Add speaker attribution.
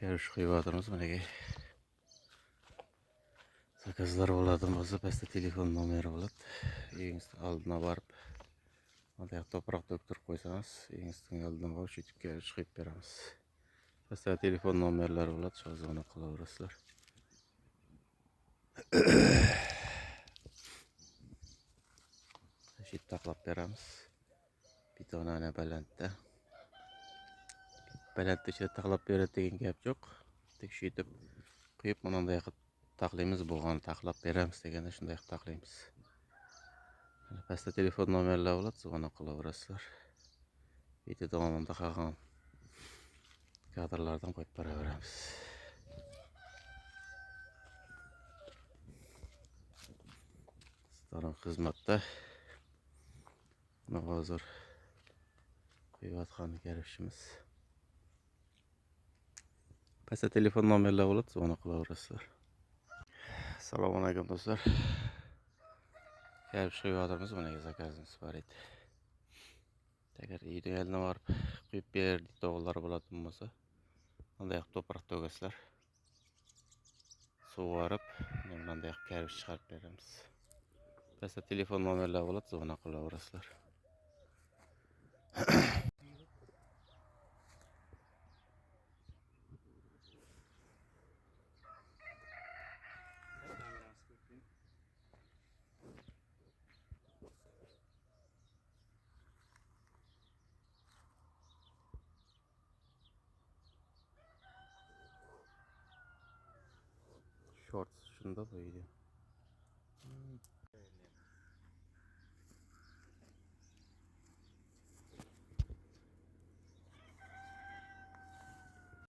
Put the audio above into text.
Speaker 1: Keruş kıyvatımız mı ne? Sakızlar oladığım olsa peste telefon nomeri olat. Eğinizin aldına varıp adak toprak döktürüp koysanız eğinizin aldına varıp şütüp keruş kıyıp beremiz. Peste telefon nomerler olat. Şu zaman kılavrasılar. Şit taklap beremiz. Bir tane belentte. Belentte işte taklap beret degen gap yok. Tek şitip kıyıp bundan da yakıt taklayımız boğanı taklap beremiz degende şunday taklayımız. Pasta telefon nomerler olat, sonra kılavrasılar. Video davamında kalan kadrlardan koyup para veremiz. Starın hizmette hazır kıyvatkanı gerişimiz. Pasta telefon nomerler olat, sonra kılavrasılar. Selamun aleyküm dostlar. Geriş kıyvatımız mı ne zakazınız var idi. Teker iyi eline varıp kıyıp berdik doğulları bulatılmasa. Andayak toprak tögesler. Su varıp, andayak geriş çıkarıp veremiz. Pasta telefon nomerler olat, sonra kılavrasılar. Shorts şunda böyle.